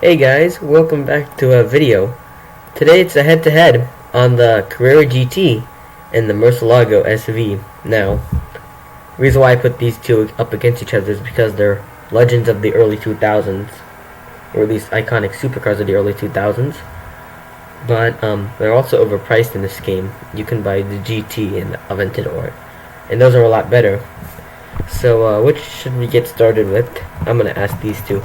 Hey guys, welcome back to a video. Today it's a head-to-head on the Carrera GT and the Murcielago SV. Now, the reason why I put these two up against each other is because they're legends of the early 2000s, or at least iconic supercars of the early 2000s. But they're also overpriced in this game. You can buy the GT and the Aventador, and those are a lot better. So which should we get started with? I'm gonna ask these two.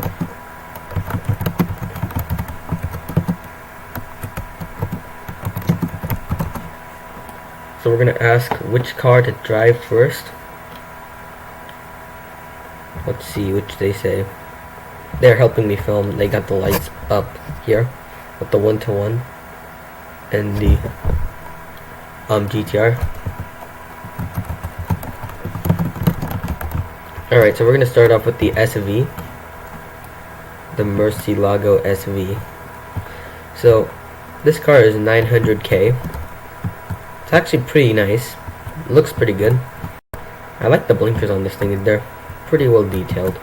So we're gonna ask which car to drive first. Let's see which they say. They're helping me film. They got the lights up here with the 1-to-1 and the GTR. Alright, so we're gonna start off with the SV, the Murcielago SV. So this car is 900k. It's actually pretty nice. It looks pretty good. I like the blinkers on this thing. They're pretty well detailed.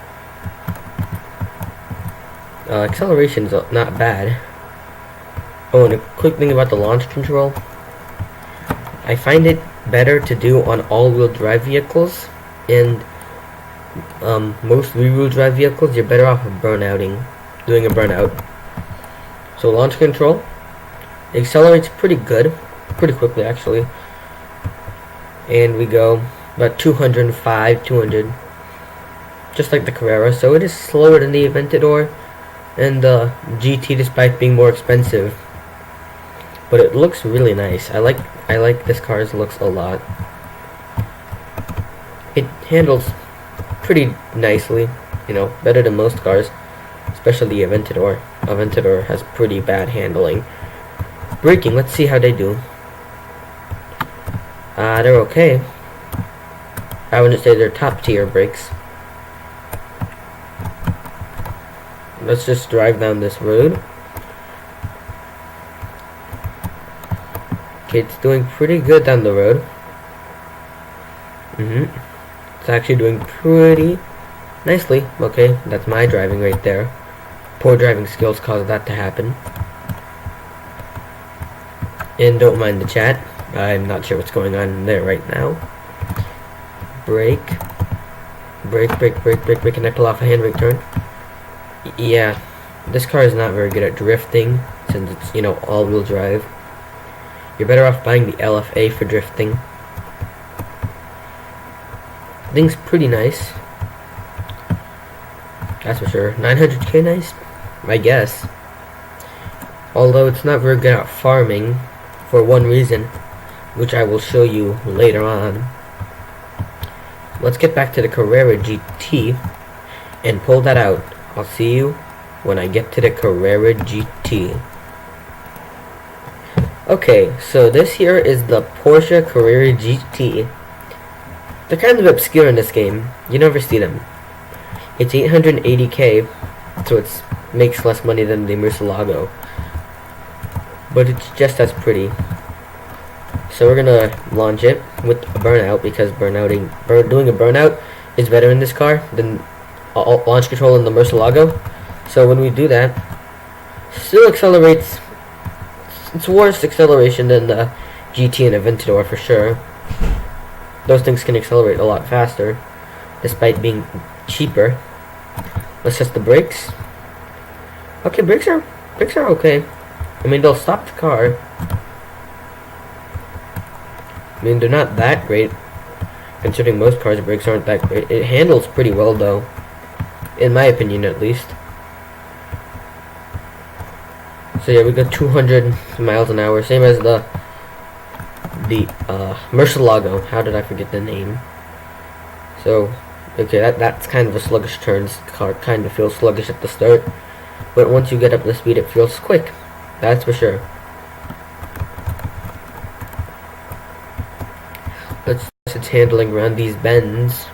Acceleration's not bad. Oh, and a quick thing about the launch control. I find it better to do on all-wheel drive vehicles, and most rear-wheel drive vehicles, you're better off doing a burnout. So launch control, it accelerates pretty good, pretty quickly actually, and we go about 205, 200, just like the Carrera. So it is slower than the Aventador and the GT, despite being more expensive. But it looks really nice. I like this car's looks a lot. It handles pretty nicely, you know, better than most cars, especially the Aventador. Aventador has pretty bad handling. Braking, let's see how they do. They're okay. I wouldn't say they're top tier brakes. Let's just drive down this road. Okay, it's doing pretty good down the road. It's actually doing pretty nicely. Okay, that's my driving right there. Poor driving skills caused that to happen. And don't mind the chat. I'm not sure what's going on there right now. Brake. Brake, brake, brake, brake, brake. Can I pull off a handbrake turn? Yeah, this car is not very good at drifting, since it's, you know, all-wheel drive. You're better off buying the LFA for drifting. Thing's pretty nice. That's for sure. 900k nice? I guess. Although it's not very good at farming, for one reason, which I will show you later on. Let's get back to the Carrera GT and pull that out. I'll see you when I get to the Carrera GT. Okay, so this here is the Porsche Carrera GT. They're kind of obscure in this game. You never see them. It's 880k, so it makes less money than the Murcielago, but it's just as pretty. So we're gonna launch it with a burnout, because doing a burnout is better in this car than launch control in the Murcielago. So when we do that, still accelerates. It's worse acceleration than the GT and Aventador for sure. Those things can accelerate a lot faster, despite being cheaper. Let's test the brakes. Okay, brakes are okay. I mean, they'll stop the car. I mean, they're not that great, considering most cars' brakes aren't that great. It handles pretty well, though, in my opinion, at least. So yeah, we got 200 miles an hour, same as the Murcielago. How did I forget the name? So, okay, that's kind of a sluggish turn. This car kind of feels sluggish at the start, but once you get up to speed, it feels quick. That's for sure. Let's test its handling around these bends.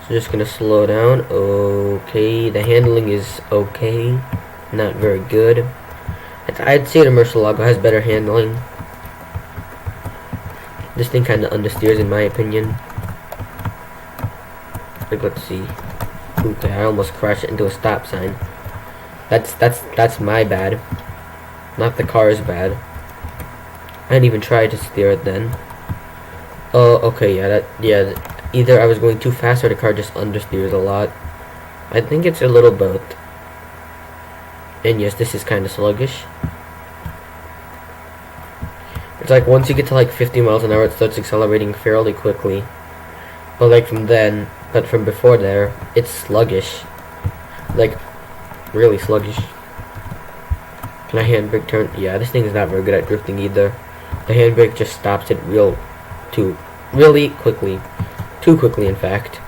So just gonna slow down. Okay, the handling is okay, not very good. I'd say the Murcielago has better handling. This thing kind of understeers in my opinion. Like, let's see. Okay, I almost crashed into a stop sign. That's my bad. Not the car's bad. I didn't even try to steer it then. Oh, okay, yeah, either I was going too fast or the car just understeers a lot. I think it's a little both. And yes, this is kind of sluggish. It's like once you get to like 50 miles an hour, it starts accelerating fairly quickly. But from before there, it's sluggish. Like, really sluggish. Can I handbrake turn? Yeah, this thing is not very good at drifting either. The handbrake just stops it really quickly. Too quickly, in fact.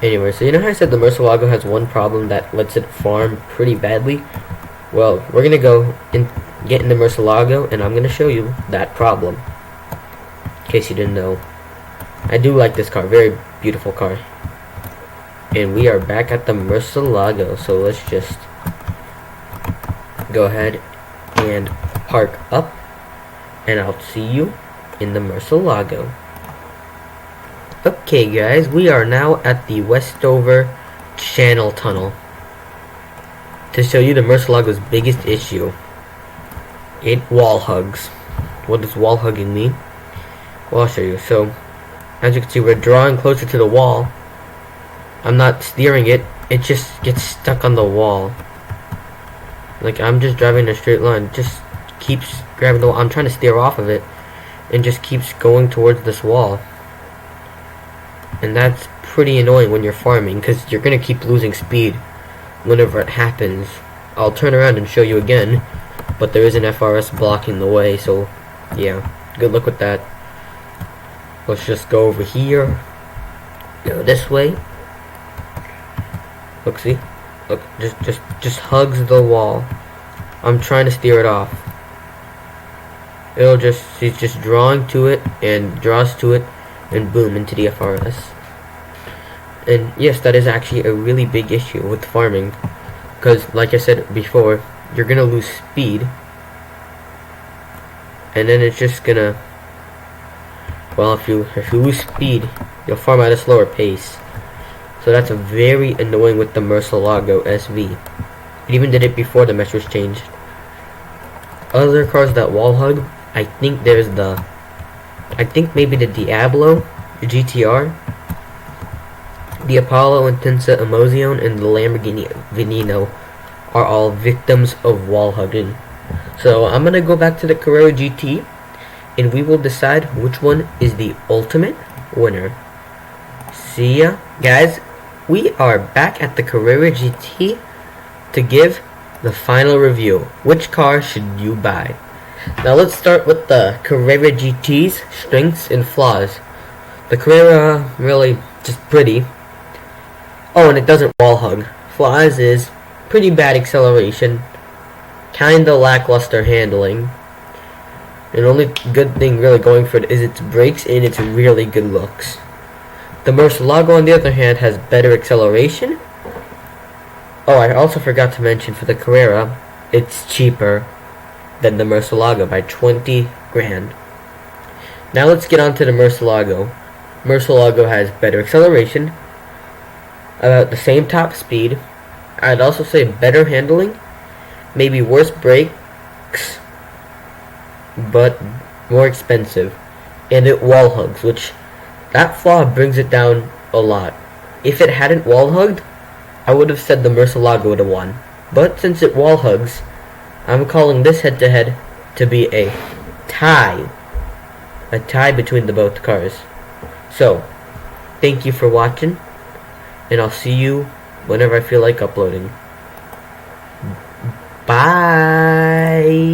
Anyway, so you know how I said the Murcielago has one problem that lets it farm pretty badly? Well, we're gonna go and get in the Murcielago, and I'm gonna show you that problem. In case you didn't know. I do like this car, very beautiful car. And we are back at the Murcielago, so let's just go ahead and park up, and I'll see you in the Murcielago. Okay guys, we are now at the Westover Channel Tunnel to show you the Murcielago's biggest issue. It wall hugs. What does wall hugging mean? Well, I'll show you. So, as you can see, we're drawing closer to the wall. I'm not steering it, it just gets stuck on the wall. Like, I'm just driving in a straight line, it just keeps grabbing the wall. I'm trying to steer off of it, and just keeps going towards this wall. And that's pretty annoying when you're farming, because you're going to keep losing speed whenever it happens. I'll turn around and show you again, but there is an FRS blocking the way, so yeah, good luck with that. Let's just go over here, go this way. Look, see? Look, just hugs the wall. I'm trying to steer it off. He's just drawing to it, and draws to it, and boom, into the FRS. And yes, that is actually a really big issue with farming, because like I said before, you're gonna lose speed, and then it's just gonna, well, if you lose speed, you'll farm at a slower pace. So that's very annoying with the Murcielago SV. It even did it before the mesh was changed. Other cars that wall hug, I think maybe the Diablo, the GTR, the Apollo Intensa Emozione, and the Lamborghini Veneno are all victims of wall hugging. So I'm gonna go back to the Carrera GT, and we will decide which one is the ultimate winner. See ya, guys. We are back at the Carrera GT to give the final review. Which car should you buy? Now let's start with the Carrera GT's strengths and flaws. The Carrera, really just pretty. Oh, and it doesn't wall hug. Flaws is pretty bad acceleration, kinda lackluster handling, and only good thing really going for it is its brakes and its really good looks. The Murcielago, on the other hand, has better acceleration. Oh, I also forgot to mention, for the Carrera, it's cheaper than the Murcielago by 20 grand. Now let's get on to the Murcielago. Murcielago has better acceleration, about the same top speed. I'd also say better handling, maybe worse brakes, but more expensive. And it wall hugs, which that flaw brings it down a lot. If it hadn't wall hugged, I would have said the Murcielago would have won. But since it wall hugs, I'm calling this head-to-head to be a tie. A tie between the both cars. So, thank you for watching, and I'll see you whenever I feel like uploading. Bye!